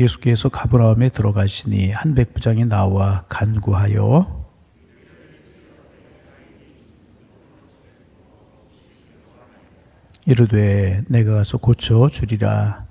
예수께서 가버나움에 들어가시니 한 백부장이 나와 간구하여 이르되 내가 가서 고쳐 주리라.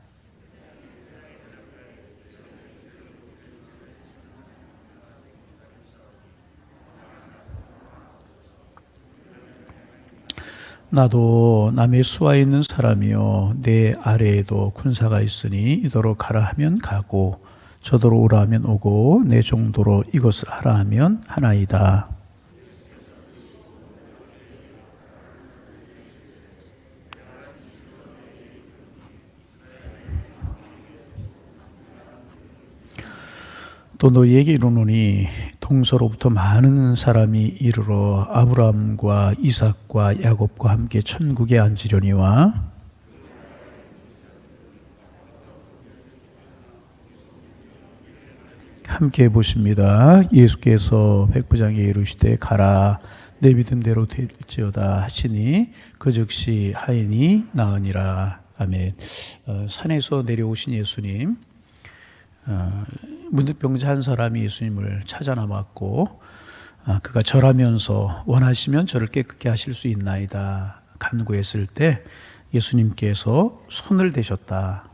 나도 남의 수하에 있는 사람이요 내 아래에도 군사가 있으니 이도로 가라 하면 가고 저도로 오라 하면 오고 내 정도로 이것을 하라 하면 하나이다. 또 너희에게 이르노니 동서로부터 많은 사람이 이르러 아브라함과 이삭과 야곱과 함께 천국에 앉으려니와 함께 보십니다. 예수께서 백부장에게 이르시되 가라 내 믿음대로 될지어다 하시니 그 즉시 하인이 나으니라. 아멘. 산에서 내려오신 예수님, 문득병자 한 사람이 예수님을 찾아 나왔고 그가 절하면서 원하시면 저를 깨끗게 하실 수 있나이다 간구했을 때 예수님께서 손을 대셨다.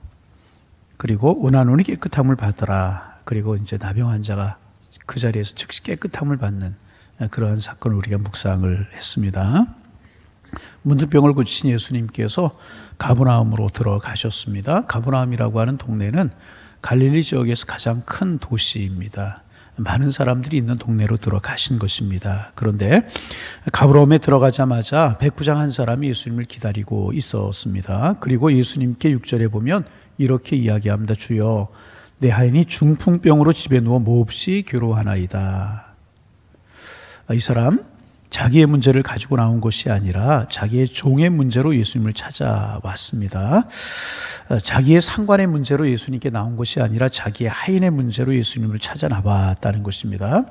그리고 원하노니 깨끗함을 받으라. 그리고 이제 나병 환자가 그 자리에서 즉시 깨끗함을 받는 그러한 사건을 우리가 묵상을 했습니다. 문득병을 고치신 예수님께서 가버나움으로 들어가셨습니다. 가버나움이라고 하는 동네는 갈릴리 지역에서 가장 큰 도시입니다. 많은 사람들이 있는 동네로 들어가신 것입니다. 그런데 가버나움에 들어가자마자 백부장 한 사람이 예수님을 기다리고 있었습니다. 그리고 예수님께 6절에 보면 이렇게 이야기합니다. 주여 내 하인이 중풍병으로 집에 누워 몹시 괴로워하나이다. 이 사람 자기의 문제를 가지고 나온 것이 아니라 자기의 종의 문제로 예수님을 찾아왔습니다. 자기의 상관의 문제로 예수님께 나온 것이 아니라 자기의 하인의 문제로 예수님을 찾아 나왔다는 것입니다.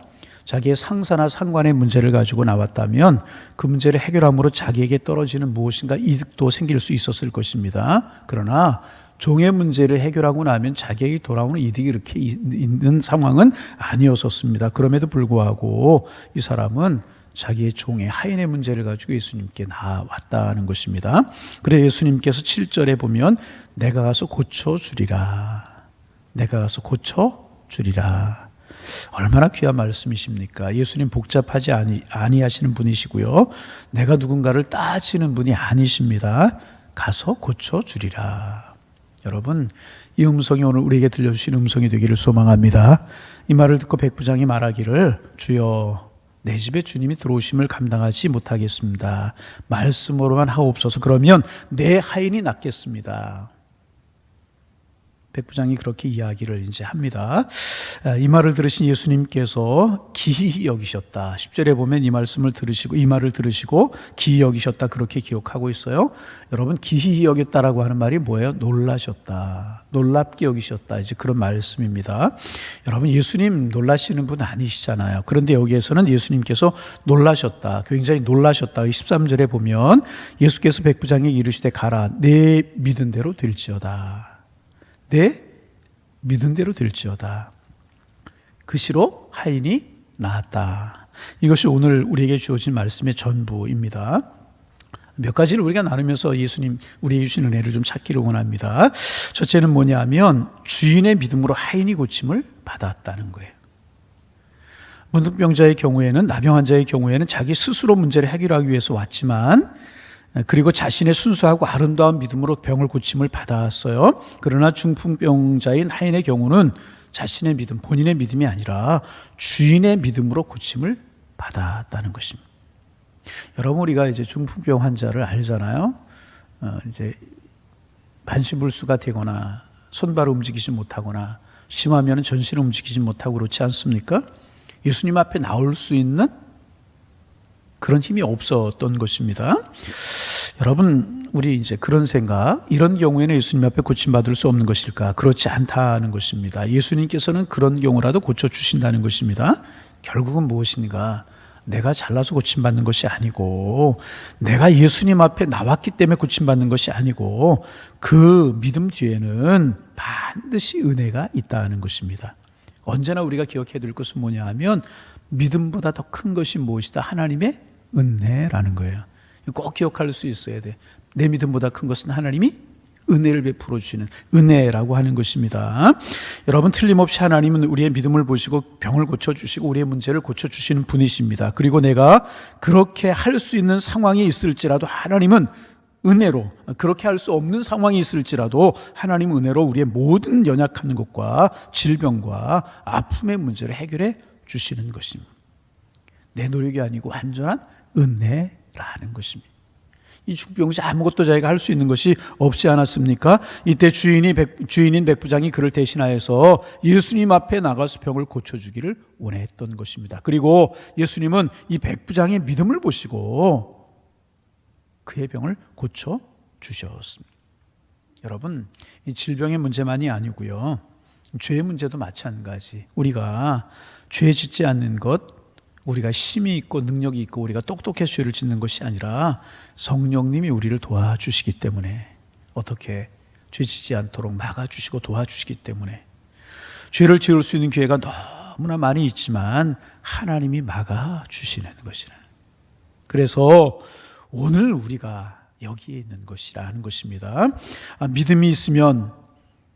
자기의 상사나 상관의 문제를 가지고 나왔다면 그 문제를 해결함으로 자기에게 떨어지는 무엇인가 이득도 생길 수 있었을 것입니다. 그러나 종의 문제를 해결하고 나면 자기에게 돌아오는 이득이 이렇게 있는 상황은 아니었었습니다. 그럼에도 불구하고 이 사람은 자기의 종의 하인의 문제를 가지고 예수님께 나왔다는 것입니다. 그래서 예수님께서 7절에 보면 내가 가서 고쳐주리라. 내가 가서 고쳐주리라. 얼마나 귀한 말씀이십니까? 예수님 복잡하지 아니하시는 분이시고요. 내가 누군가를 따지는 분이 아니십니다. 가서 고쳐주리라. 여러분, 이 음성이 오늘 우리에게 들려주신 음성이 되기를 소망합니다. 이 말을 듣고 백부장이 말하기를 주여 내 집에 주님이 들어오심을 감당하지 못하겠습니다. 말씀으로만 하옵소서. 그러면 내 하인이 낫겠습니다. 백부장이 그렇게 이야기를 이제 합니다. 이 말을 들으신 예수님께서 기히 여기셨다. 10절에 보면 이 말씀을 들으시고 이 말을 들으시고 기히 여기셨다 그렇게 기록하고 있어요. 여러분 기히 여겼다라고 하는 말이 뭐예요? 놀라셨다. 놀랍게 여기셨다. 이제 그런 말씀입니다. 여러분 예수님 놀라시는 분 아니시잖아요. 그런데 여기에서는 예수님께서 놀라셨다. 굉장히 놀라셨다. 13절에 보면 예수께서 백부장에게 이르시되 가라. 내 믿은 대로 될지어다. 내 믿은 대로 될지어다. 그 시로 하인이 나았다. 이것이 오늘 우리에게 주어진 말씀의 전부입니다. 몇 가지를 우리가 나누면서 예수님 우리에게 주신 은혜를 좀 찾기를 원합니다. 첫째는 뭐냐면 주인의 믿음으로 하인이 고침을 받았다는 거예요. 문득병자의 경우에는 나병 환자의 경우에는 자기 스스로 문제를 해결하기 위해서 왔지만 그리고 자신의 순수하고 아름다운 믿음으로 병을 고침을 받았어요. 그러나 중풍병자인 하인의 경우는 자신의 믿음, 본인의 믿음이 아니라 주인의 믿음으로 고침을 받았다는 것입니다. 여러분 우리가 이제 중풍병 환자를 알잖아요. 이제 반신불수가 되거나 손발을 움직이지 못하거나 심하면 전신을 움직이지 못하고 그렇지 않습니까? 예수님 앞에 나올 수 있는 그런 힘이 없었던 것입니다. 여러분, 우리 이제 그런 생각, 이런 경우에는 예수님 앞에 고침받을 수 없는 것일까? 그렇지 않다는 것입니다. 예수님께서는 그런 경우라도 고쳐주신다는 것입니다. 결국은 무엇인가? 내가 잘나서 고침받는 것이 아니고 내가 예수님 앞에 나왔기 때문에 고침받는 것이 아니고 그 믿음 뒤에는 반드시 은혜가 있다는 것입니다. 언제나 우리가 기억해야 될 것은 뭐냐 하면 믿음보다 더 큰 것이 무엇이다? 하나님의 은혜라는 거예요. 꼭 기억할 수 있어야 돼. 내 믿음보다 큰 것은 하나님이 은혜를 베풀어 주시는 은혜라고 하는 것입니다. 여러분, 틀림없이 하나님은 우리의 믿음을 보시고 병을 고쳐주시고 우리의 문제를 고쳐주시는 분이십니다. 그리고 내가 그렇게 할 수 있는 상황이 있을지라도 하나님은 은혜로, 그렇게 할 수 없는 상황이 있을지라도 하나님은 은혜로 우리의 모든 연약한 것과 질병과 아픔의 문제를 해결해 주시는 것입니다. 내 노력이 아니고 완전한 은혜라는 것입니다. 이 중병자 아무것도 자기가 할 수 있는 것이 없지 않았습니까? 이때 주인인 백부장이 그를 대신하여서 예수님 앞에 나가서 병을 고쳐주기를 원했던 것입니다. 그리고 예수님은 이 백부장의 믿음을 보시고 그의 병을 고쳐주셨습니다. 여러분, 이 질병의 문제만이 아니고요, 죄의 문제도 마찬가지. 우리가 죄 짓지 않는 것, 우리가 힘이 있고 능력이 있고 우리가 똑똑해서 죄를 짓는 것이 아니라 성령님이 우리를 도와주시기 때문에, 어떻게 죄 짓지 않도록 막아주시고 도와주시기 때문에, 죄를 지을 수 있는 기회가 너무나 많이 있지만 하나님이 막아주시는 것이라. 그래서 오늘 우리가 여기에 있는 것이라는 것입니다. 믿음이 있으면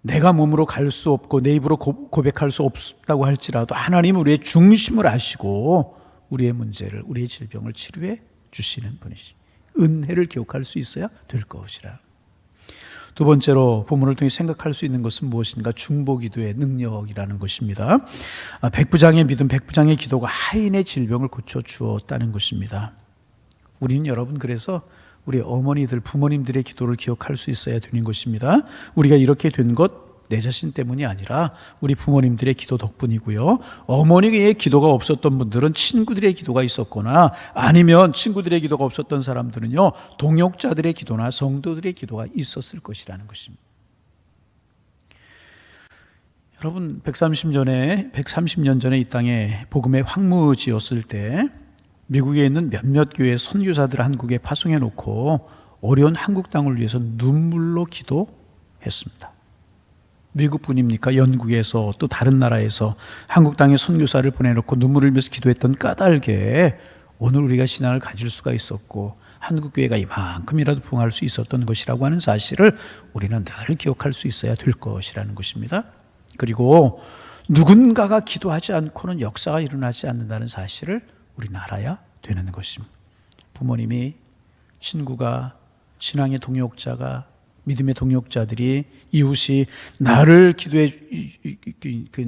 내가 몸으로 갈 수 없고 내 입으로 고백할 수 없다고 할지라도 하나님은 우리의 중심을 아시고 우리의 문제를, 우리의 질병을 치료해 주시는 분이십니다. 은혜를 기억할 수 있어야 될 것이라. 두 번째로 본문을 통해 생각할 수 있는 것은 무엇인가? 중보기도의 능력이라는 것입니다. 백부장의 믿음, 백부장의 기도가 하인의 질병을 고쳐주었다는 것입니다. 우리는 여러분, 그래서 우리 어머니들, 부모님들의 기도를 기억할 수 있어야 되는 것입니다. 우리가 이렇게 된 것 내 자신 때문이 아니라 우리 부모님들의 기도 덕분이고요. 어머니의 기도가 없었던 분들은 친구들의 기도가 있었거나, 아니면 친구들의 기도가 없었던 사람들은요, 동역자들의 기도나 성도들의 기도가 있었을 것이라는 것입니다. 여러분, 130년 전에 이 땅에 복음의 황무지였을 때 미국에 있는 몇몇 교회 선교사들을 한국에 파송해 놓고 어려운 한국 땅을 위해서 눈물로 기도했습니다. 미국뿐입니까? 영국에서 또 다른 나라에서 한국 땅에 선교사를 보내놓고 눈물을 흘리면서 기도했던 까닭에 오늘 우리가 신앙을 가질 수가 있었고 한국 교회가 이만큼이라도 부흥할 수 있었던 것이라고 하는 사실을 우리는 늘 기억할 수 있어야 될 것이라는 것입니다. 그리고 누군가가 기도하지 않고는 역사가 일어나지 않는다는 사실을 우리는 알아야 되는 것입니다. 부모님이, 친구가, 신앙의 동역자가, 믿음의 동역자들이, 이웃이 나를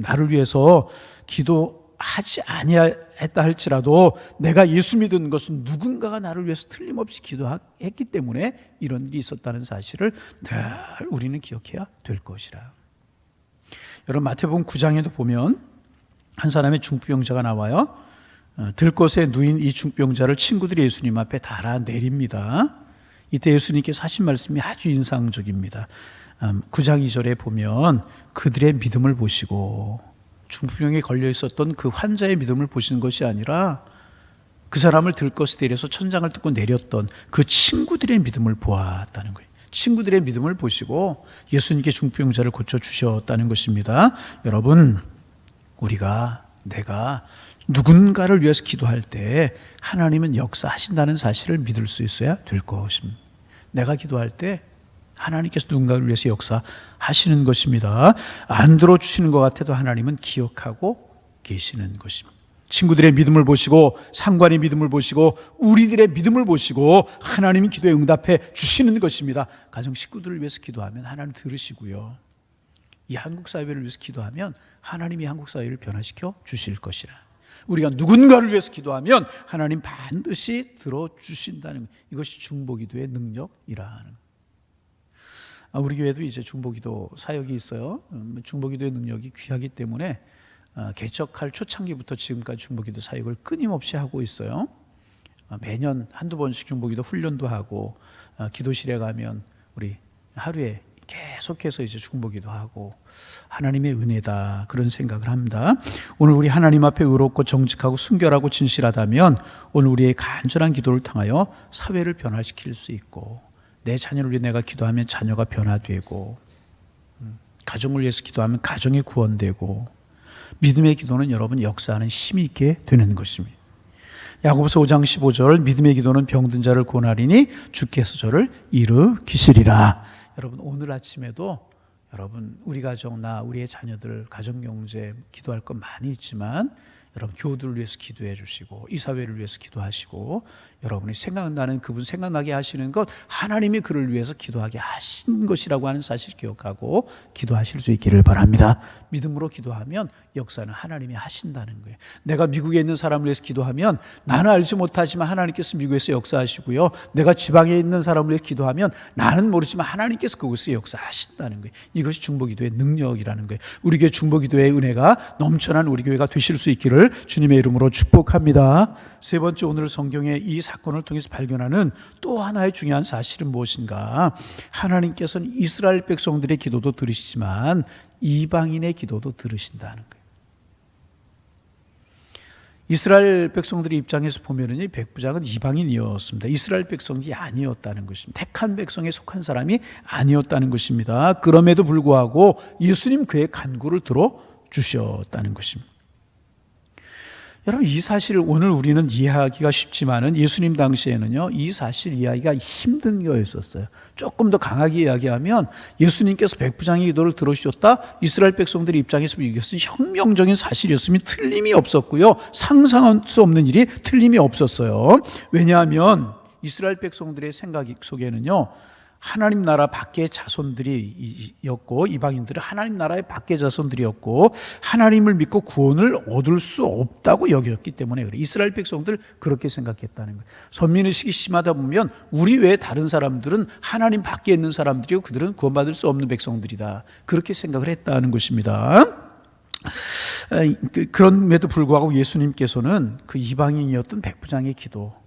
나를 위해서 기도하지 아니했다 할지라도 내가 예수 믿은 것은 누군가가 나를 위해서 틀림없이 기도했기 때문에 이런 일이 있었다는 사실을 늘 우리는 기억해야 될 것이라. 여러분, 마태복음 9장에도 보면 한 사람의 중풍병자가 나와요. 들것에 누인 이 중풍병자를 친구들이 예수님 앞에 달아내립니다. 이때 예수님께서 하신 말씀이 아주 인상적입니다. 9장 2절에 보면 그들의 믿음을 보시고, 중풍병에 걸려 있었던 그 환자의 믿음을 보시는 것이 아니라 그 사람을 들것에 내려서 천장을 뚫고 내렸던 그 친구들의 믿음을 보았다는 거예요. 친구들의 믿음을 보시고 예수님께 중풍병자를 고쳐주셨다는 것입니다. 여러분, 내가 누군가를 위해서 기도할 때 하나님은 역사하신다는 사실을 믿을 수 있어야 될 것입니다. 내가 기도할 때 하나님께서 누군가를 위해서 역사하시는 것입니다. 안 들어주시는 것 같아도 하나님은 기억하고 계시는 것입니다. 친구들의 믿음을 보시고, 상관의 믿음을 보시고, 우리들의 믿음을 보시고 하나님이 기도에 응답해 주시는 것입니다. 가정 식구들을 위해서 기도하면 하나님 들으시고요, 이 한국 사회를 위해서 기도하면 하나님이 한국 사회를 변화시켜 주실 것이라. 우리가 누군가를 위해서 기도하면 하나님 반드시 들어주신다는 것, 이것이 중보기도의 능력이라는. 우리 교회도 이제 중보기도 사역이 있어요. 중보기도의 능력이 귀하기 때문에 개척할 초창기부터 지금까지 중보기도 사역을 끊임없이 하고 있어요. 매년 한두 번씩 중보기도 훈련도 하고, 기도실에 가면 우리 하루에 계속해서 이제 중보기도 하고 하나님의 은혜다 그런 생각을 합니다. 오늘 우리 하나님 앞에 의롭고 정직하고 순결하고 진실하다면 오늘 우리의 간절한 기도를 통하여 사회를 변화시킬 수 있고 내 자녀를 위해 내가 기도하면 자녀가 변화되고 가정을 위해서 기도하면 가정이 구원되고 믿음의 기도는 여러분 역사하는 힘이 있게 되는 것입니다. 야고보서 5장 15절 믿음의 기도는 병든 자를 구원하리니 주께서 저를 일으키시리라. 여러분 오늘 아침에도 여러분 우리 가정 우리의 자녀들 가정 경제 기도할 것 많이 있지만 여러분 교우들을 위해서 기도해 주시고 이 사회를 위해서 기도하시고 여러분이 생각나는 그분 생각나게 하시는 것 하나님이 그를 위해서 기도하게 하신 것이라고 하는 사실 기억하고 기도하실 수 있기를 바랍니다. 믿음으로 기도하면 역사는 하나님이 하신다는 거예요. 내가 미국에 있는 사람을 위해서 기도하면 나는 알지 못하지만 하나님께서 미국에서 역사하시고요. 내가 지방에 있는 사람을 위해서 기도하면 나는 모르지만 하나님께서 그곳에 역사하신다는 거예요. 이것이 중보기도의 능력이라는 거예요. 우리 교회 중보기도의 은혜가 넘쳐난 우리 교회가 되실 수 있기를 주님의 이름으로 축복합니다. 세 번째, 오늘 성경의 이 사건을 통해서 발견하는 또 하나의 중요한 사실은 무엇인가? 하나님께서는 이스라엘 백성들의 기도도 들으시지만 이방인의 기도도 들으신다는 거예요. 이스라엘 백성들의 입장에서 보면은 백부장은 이방인이었습니다. 이스라엘 백성이 아니었다는 것입니다. 택한 백성에 속한 사람이 아니었다는 것입니다. 그럼에도 불구하고 예수님 그의 간구를 들어주셨다는 것입니다. 여러분 이 사실을 오늘 우리는 이해하기가 쉽지만은 예수님 당시에는요 이 사실 이해하기가 힘든 거였었어요. 조금 더 강하게 이야기하면 예수님께서 백부장의 기도를 들어주셨다. 이스라엘 백성들의 입장에서 이것은 혁명적인 사실이었으면 틀림이 없었고요. 상상할 수 없는 일이 틀림이 없었어요. 왜냐하면 이스라엘 백성들의 생각 속에는요 하나님 나라 밖의 자손들이었고 이방인들은 하나님 나라의 밖의 자손들이었고 하나님을 믿고 구원을 얻을 수 없다고 여겼기 때문에 그래. 이스라엘 백성들 그렇게 생각했다는 거예요. 선민의식이 심하다 보면 우리 외에 다른 사람들은 하나님 밖에 있는 사람들이고 그들은 구원받을 수 없는 백성들이다. 그렇게 생각을 했다는 것입니다. 그럼에도 불구하고 예수님께서는 그 이방인이었던 백부장의 기도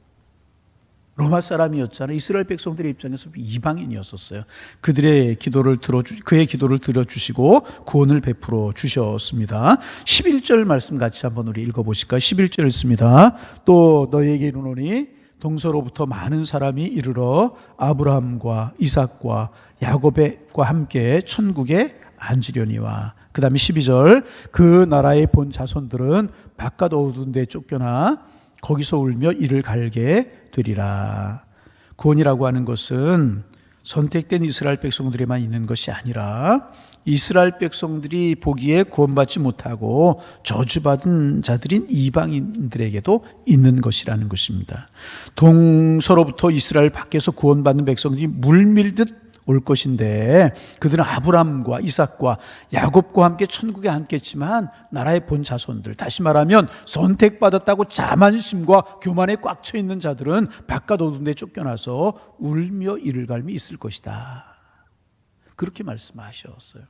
로마 사람이었잖아요. 이스라엘 백성들의 입장에서 이방인이었었어요. 그의 기도를 들어주시고 구원을 베풀어 주셨습니다. 11절 말씀 같이 한번 우리 읽어보실까요? 11절 읽습니다. 또 너희에게 이르노니 동서로부터 많은 사람이 이르러 아브라함과 이삭과 야곱과 함께 천국에 앉으려니와. 그 다음에 12절 그 나라의 본 자손들은 바깥 어두운 데 쫓겨나 거기서 울며 이를 갈게 되리라. 구원이라고 하는 것은 선택된 이스라엘 백성들에만 있는 것이 아니라 이스라엘 백성들이 보기에 구원받지 못하고 저주받은 자들인 이방인들에게도 있는 것이라는 것입니다. 동서로부터 이스라엘 밖에서 구원받는 백성들이 물밀듯 올 것인데 그들은 아브라함과 이삭과 야곱과 함께 천국에 앉겠지만 나라의 본 자손들, 다시 말하면 선택받았다고 자만심과 교만에 꽉 차 있는 자들은 바깥 어두운 데 쫓겨나서 울며 이를 갈미 있을 것이다. 그렇게 말씀하셨어요.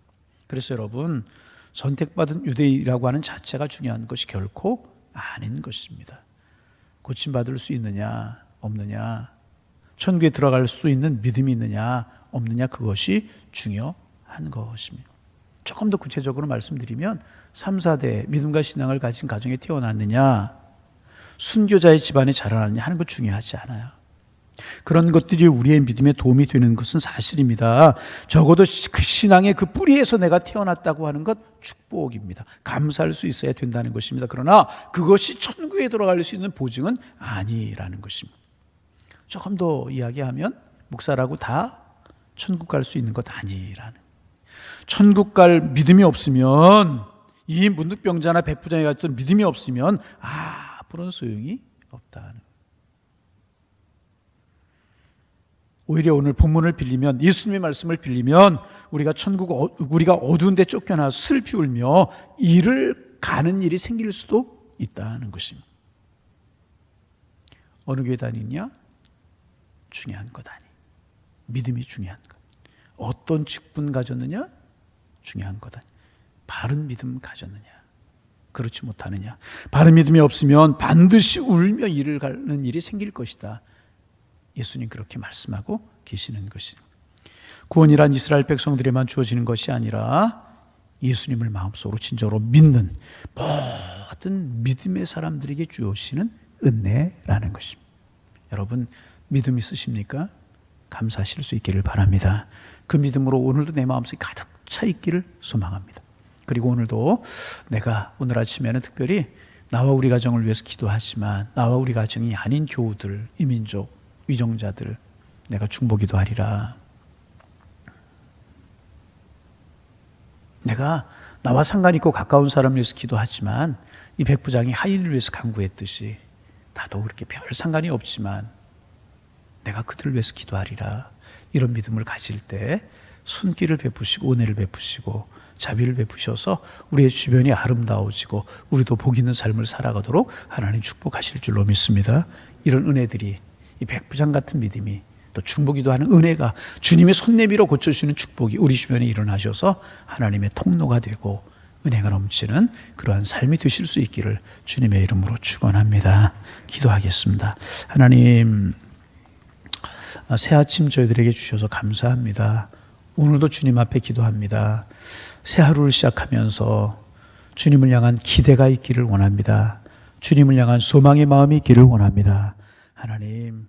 그래서 여러분 선택받은 유대인이라고 하는 자체가 중요한 것이 결코 아닌 것입니다. 고침받을 수 있느냐 없느냐, 천국에 들어갈 수 있는 믿음이 있느냐 없느냐, 그것이 중요한 것입니다. 조금 더 구체적으로 말씀드리면 3, 4대 믿음과 신앙을 가진 가정에 태어났느냐, 순교자의 집안에 자라났느냐 하는 것 중요하지 않아요. 그런 것들이 우리의 믿음에 도움이 되는 것은 사실입니다. 적어도 그 신앙의 그 뿌리에서 내가 태어났다고 하는 것 축복입니다. 감사할 수 있어야 된다는 것입니다. 그러나 그것이 천국에 들어갈 수 있는 보증은 아니라는 것입니다. 조금 더 이야기하면 목사라고 다 천국 갈 수 있는 것 아니라는. 천국 갈 믿음이 없으면, 이 문득병자나 백부장에 갔던 믿음이 없으면 아무런 소용이 없다는. 오히려 오늘 본문을 빌리면, 예수님의 말씀을 빌리면 우리가 어두운 데 쫓겨나 슬피 울며 이를 가는 일이 생길 수도 있다는 것입니다. 어느 교회 다니냐? 중요한 것 아니. 믿음이 중요한 것. 어떤 직분 가졌느냐? 중요한 것 아니. 바른 믿음 가졌느냐? 그렇지 못하느냐? 바른 믿음이 없으면 반드시 울며 이를 가는 일이 생길 것이다. 예수님 그렇게 말씀하고 계시는 것입니다. 구원이란 이스라엘 백성들에만 주어지는 것이 아니라 예수님을 마음속으로 진정으로 믿는 모든 믿음의 사람들에게 주어지는 은혜라는 것입니다. 여러분 믿음 있으십니까? 감사하실 수 있기를 바랍니다. 그 믿음으로 오늘도 내 마음속에 가득 차 있기를 소망합니다. 그리고 오늘도 내가 오늘 아침에는 특별히 나와 우리 가정을 위해서 기도하지만 나와 우리 가정이 아닌 교우들, 이민족, 위정자들 내가 중보기도 하리라. 내가 나와 상관 있고 가까운 사람을 위해서 기도하지만 이 백부장이 하인을 위해서 간구했듯이 나도 그렇게 별 상관이 없지만 내가 그들을 위해서 기도하리라. 이런 믿음을 가질 때 손길을 베푸시고 은혜를 베푸시고 자비를 베푸셔서 우리의 주변이 아름다워지고 우리도 복 있는 삶을 살아가도록 하나님 축복하실 줄로 믿습니다. 이런 은혜들이 이 백부장 같은 믿음이 또 중보기도 하는 은혜가 주님의 손내밀어 고쳐주시는 축복이 우리 주변에 일어나셔서 하나님의 통로가 되고 은혜가 넘치는 그러한 삶이 되실 수 있기를 주님의 이름으로 축원합니다. 기도하겠습니다. 하나님 새 아침 저희들에게 주셔서 감사합니다. 오늘도 주님 앞에 기도합니다. 새 하루를 시작하면서 주님을 향한 기대가 있기를 원합니다. 주님을 향한 소망의 마음이 있기를 원합니다. 하나님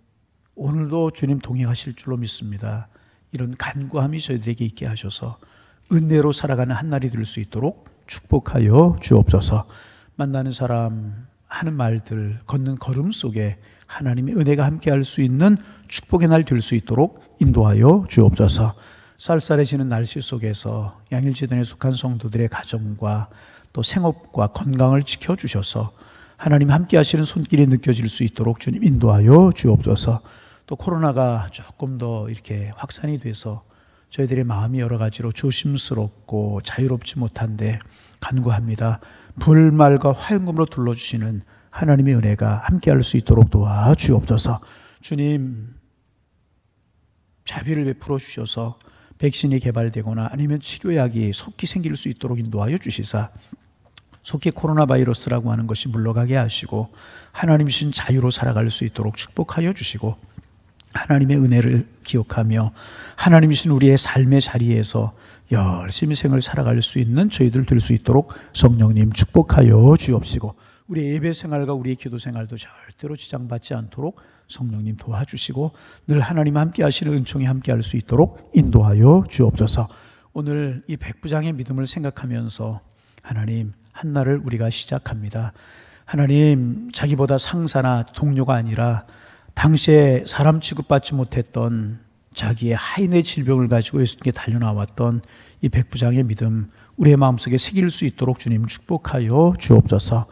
오늘도 주님 동행하실 줄로 믿습니다. 이런 간구함이 저희들에게 있게 하셔서 은혜로 살아가는 한 날이 될 수 있도록 축복하여 주옵소서. 만나는 사람 하는 말들 걷는 걸음 속에 하나님의 은혜가 함께할 수 있는 축복의 날 될 수 있도록 인도하여 주옵소서. 쌀쌀해지는 날씨 속에서 양일재단에 속한 성도들의 가정과 또 생업과 건강을 지켜주셔서 하나님 함께 하시는 손길이 느껴질 수 있도록 주님 인도하여 주옵소서. 또 코로나가 조금 더 이렇게 확산이 돼서 저희들의 마음이 여러 가지로 조심스럽고 자유롭지 못한데 간구합니다. 불말과 화염금으로 둘러주시는 하나님의 은혜가 함께할 수 있도록 도와주옵소서. 주님 자비를 베풀어 주셔서 백신이 개발되거나 아니면 치료약이 속히 생길 수 있도록 인도하여 주시사 속히 코로나 바이러스라고 하는 것이 물러가게 하시고 하나님 주신 자유로 살아갈 수 있도록 축복하여 주시고 하나님의 은혜를 기억하며 하나님 주신 우리의 삶의 자리에서 열심히 생을 살아갈 수 있는 저희들 될 수 있도록 성령님 축복하여 주옵시고 우리의 예배 생활과 우리의 기도 생활도 절대로 지장받지 않도록 성령님 도와주시고 늘 하나님 함께 하시는 은총이 함께 할 수 있도록 인도하여 주옵소서. 오늘 이 백부장의 믿음을 생각하면서 하나님 한날을 우리가 시작합니다. 하나님 자기보다 상사나 동료가 아니라 당시에 사람 취급받지 못했던 자기의 하인의 질병을 가지고 예수님께 달려나왔던 이 백부장의 믿음 우리의 마음속에 새길 수 있도록 주님 축복하여 주옵소서.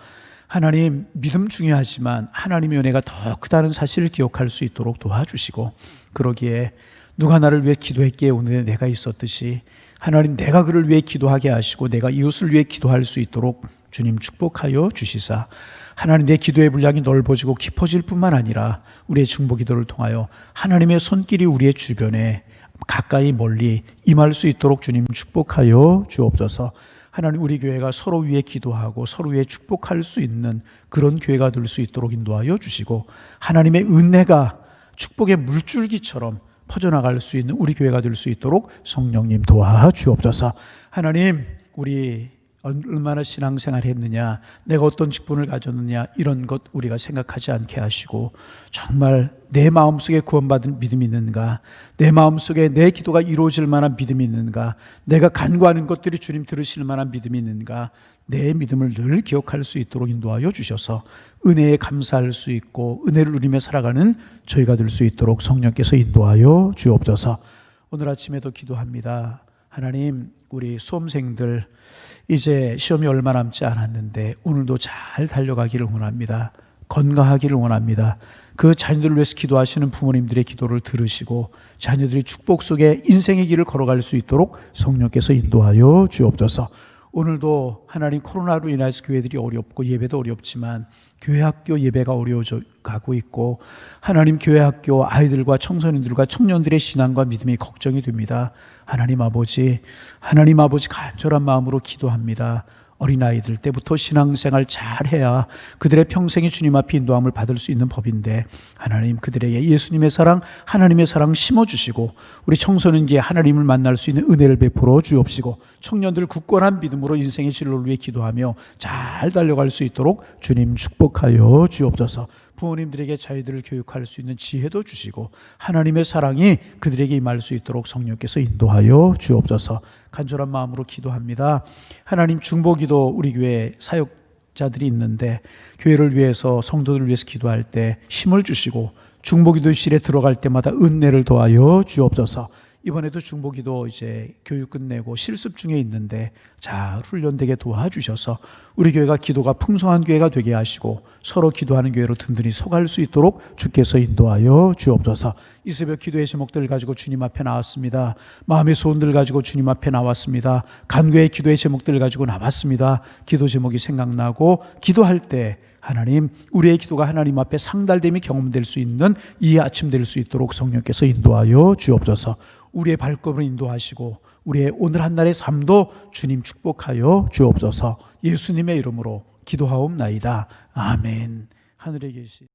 하나님 믿음 중요하지만 하나님의 은혜가 더 크다는 사실을 기억할 수 있도록 도와주시고 그러기에 누가 나를 위해 기도했기에 오늘 내가 있었듯이 하나님 내가 그를 위해 기도하게 하시고 내가 이웃을 위해 기도할 수 있도록 주님 축복하여 주시사 하나님 내 기도의 분량이 넓어지고 깊어질 뿐만 아니라 우리의 중보기도를 통하여 하나님의 손길이 우리의 주변에 가까이 멀리 임할 수 있도록 주님 축복하여 주옵소서. 하나님 우리 교회가 서로 위해 기도하고 서로 위해 축복할 수 있는 그런 교회가 될 수 있도록 인도하여 주시고 하나님의 은혜가 축복의 물줄기처럼 퍼져나갈 수 있는 우리 교회가 될 수 있도록 성령님 도와주옵소서. 하나님 우리 얼마나 신앙생활 했느냐 내가 어떤 직분을 가졌느냐 이런 것 우리가 생각하지 않게 하시고 정말 내 마음속에 구원받은 믿음이 있는가 내 마음속에 내 기도가 이루어질 만한 믿음이 있는가 내가 간구하는 것들이 주님 들으실 만한 믿음이 있는가 내 믿음을 늘 기억할 수 있도록 인도하여 주셔서 은혜에 감사할 수 있고 은혜를 누리며 살아가는 저희가 될 수 있도록 성령께서 인도하여 주옵소서. 오늘 아침에도 기도합니다. 하나님 우리 수험생들 이제 시험이 얼마 남지 않았는데 오늘도 잘 달려가기를 원합니다. 건강하기를 원합니다. 그 자녀들을 위해서 기도하시는 부모님들의 기도를 들으시고 자녀들이 축복 속에 인생의 길을 걸어갈 수 있도록 성령께서 인도하여 주옵소서. 오늘도 하나님 코로나로 인해서 교회들이 어렵고 예배도 어렵지만 교회 학교 예배가 어려워져 가고 있고 하나님 교회 학교 아이들과 청소년들과 청년들의 신앙과 믿음이 걱정이 됩니다. 하나님 아버지 간절한 마음으로 기도합니다. 어린아이들 때부터 신앙생활 잘해야 그들의 평생이 주님 앞에 인도함을 받을 수 있는 법인데, 하나님 그들에게 예수님의 사랑, 하나님의 사랑 심어주시고 우리 청소년기에 하나님을 만날 수 있는 은혜를 베풀어 주옵시고, 청년들 굳건한 믿음으로 인생의 진로를 위해 기도하며 잘 달려갈 수 있도록 주님 축복하여 주옵소서. 부모님들에게 자녀들을 교육할 수 있는 지혜도 주시고 하나님의 사랑이 그들에게 임할 수 있도록 성령께서 인도하여 주옵소서. 간절한 마음으로 기도합니다. 하나님, 중보기도 우리 교회 사역자들이 있는데 교회를 위해서, 성도들을 위해서 기도할 때 힘을 주시고 중보기도실에 들어갈 때마다 은혜를 더하여 주옵소서. 이번에도 중보기도 이제 교육 끝내고 실습 중에 있는데 잘 훈련되게 도와주셔서 우리 교회가 기도가 풍성한 교회가 되게 하시고 서로 기도하는 교회로 든든히 서갈 수 있도록 주께서 인도하여 주옵소서. 이 새벽 기도의 제목들을 가지고 주님 앞에 나왔습니다. 마음의 소원들 가지고 주님 앞에 나왔습니다. 간구의 기도의 제목들을 가지고 나왔습니다. 기도 제목이 생각나고 기도할 때 하나님, 우리의 기도가 하나님 앞에 상달됨이 경험될 수 있는 이 아침 될 수 있도록 성령께서 인도하여 주옵소서. 우리의 발걸음을 인도하시고 우리의 오늘 한날의 삶도 주님 축복하여 주옵소서. 예수님의 이름으로 기도하옵나이다. 아멘. 하늘에 계신